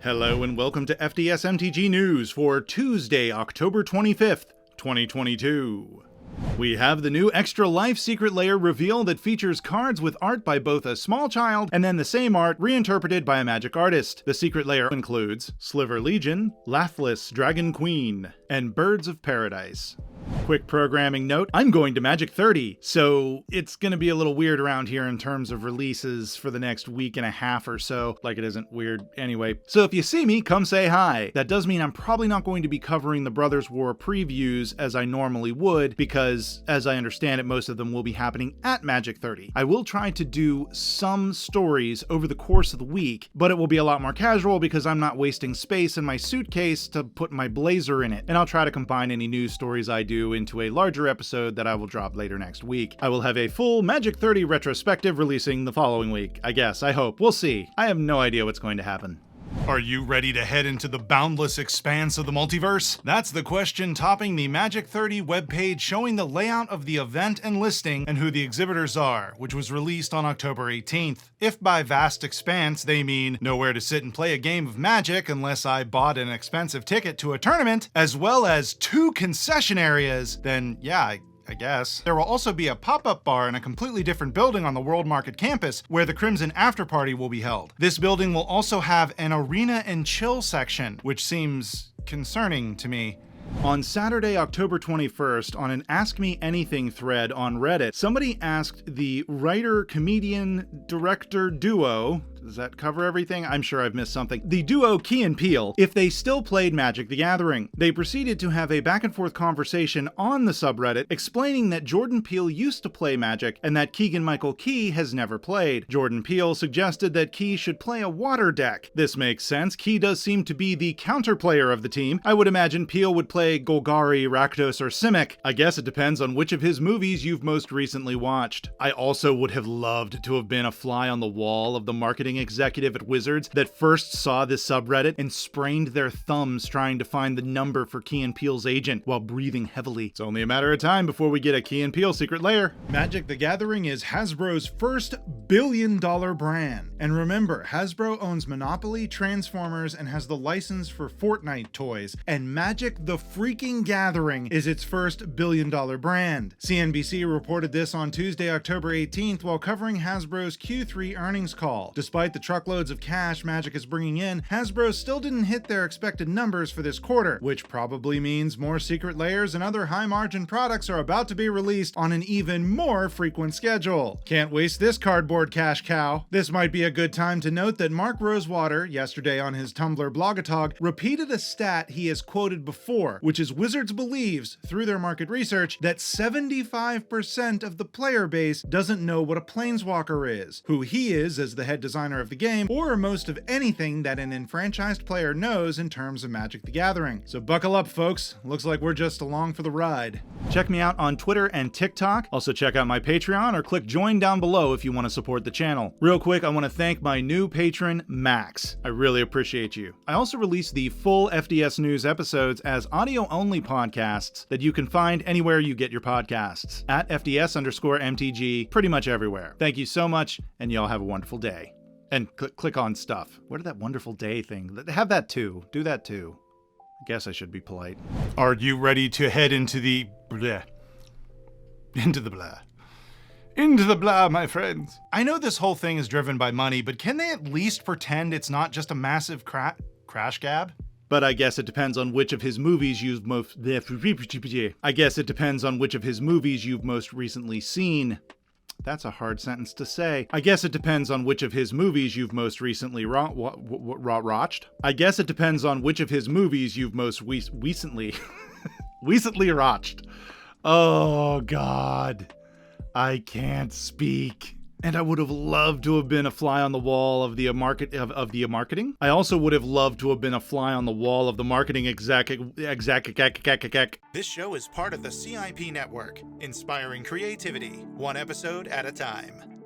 Hello and welcome to FDSMTG News for Tuesday, October 25th, 2022. We have the new Extra Life Secret Lair reveal that features cards with art by both a small child and then the same art reinterpreted by a magic artist. The Secret Lair includes Sliver Legion, Laughless Dragon Queen, and Birds of Paradise. Quick programming note, I'm going to Magic 30, so it's going to be a little weird around here in terms of releases for the next week and a half or so, like it isn't weird anyway. So if you see me, come say hi. That does mean I'm probably not going to be covering the Brothers War previews as I normally would, because as I understand it, most of them will be happening at Magic 30. I will try to do some stories over the course of the week, but it will be a lot more casual because I'm not wasting space in my suitcase to put my blazer in it, and I'll try to combine any news stories I do into a larger episode that I will drop later next week. I will have a full Magic 30 retrospective releasing the following week. I guess, I hope. We'll see. I have no idea what's going to happen. Are you ready to head into the boundless expanse of the multiverse? That's the question topping the Magic 30 webpage showing the layout of the event and listing and who the exhibitors are, which was released on October 18th. If by vast expanse they mean nowhere to sit and play a game of Magic unless I bought an expensive ticket to a tournament, as well as 2 concession areas, then yeah, I guess. There will also be a pop-up bar in a completely different building on the World Market campus where the Crimson After Party will be held. This building will also have an arena and chill section, which seems concerning to me. On Saturday, October 21st, on an Ask Me Anything thread on Reddit, somebody asked the writer-comedian-director duo, does that cover everything? I'm sure I've missed something. The duo Key and Peele, if they still played Magic the Gathering. They proceeded to have a back-and-forth conversation on the subreddit explaining that Jordan Peele used to play Magic and that Keegan-Michael Key has never played. Jordan Peele suggested that Key should play a water deck. This makes sense. Key does seem to be the counterplayer of the team. I would imagine Peele would play Golgari, Rakdos, or Simic. I guess it depends on which of his movies you've most recently watched. I also would have loved to have been a fly on the wall of the marketing executive at Wizards that first saw this subreddit and sprained their thumbs trying to find the number for Key and Peele's agent while breathing heavily. It's only a matter of time before we get a Key and Peele Secret Lair. Magic the Gathering is Hasbro's first billion-dollar brand. And remember, Hasbro owns Monopoly, Transformers, and has the license for Fortnite toys. And Magic the freaking Gathering is its first billion-dollar brand. CNBC reported this on Tuesday, October 18th, while covering Hasbro's Q3 earnings call. Despite the truckloads of cash Magic is bringing in, Hasbro still didn't hit their expected numbers for this quarter, which probably means more Secret Lairs and other high-margin products are about to be released on an even more frequent schedule. Can't waste this cardboard cash cow. This might be a good time to note that Mark Rosewater, yesterday on his Tumblr blogatog, repeated a stat he has quoted before, which is Wizards believes, through their market research, that 75% of the player base doesn't know what a Planeswalker is, who he is as the head designer of the game, or most of anything that an enfranchised player knows in terms of Magic the Gathering. So buckle up, folks. Looks like we're just along for the ride. Check me out on Twitter and TikTok. Also check out my Patreon or click join down below if you want to support the channel. Real quick, I want to thank my new patron, Max. I really appreciate you. I also release the full FDS News episodes as audio-only podcasts that you can find anywhere you get your podcasts. At FDS_MTG, pretty much everywhere. Thank you so much, and y'all have a wonderful day. And click on stuff. Where did that wonderful day thing? Have that too. Do that too. I guess I should be polite. Are you ready to head into the blah? Into the blah. Into the blah, my friends. I know this whole thing is driven by money, but can they at least pretend it's not just a massive crash gab? But I guess it depends on which of his movies you've most... I guess it depends on which of his movies you've most recently seen. That's a hard sentence to say. I guess it depends on which of his movies you've most recently watched. I guess it depends on which of his movies you've most recently watched. Oh, God. I can't speak. And I would have loved to have been a fly on the wall of the marketing. I also would have loved to have been a fly on the wall of the marketing exec. This show is part of the CIP network, inspiring creativity, one episode at a time.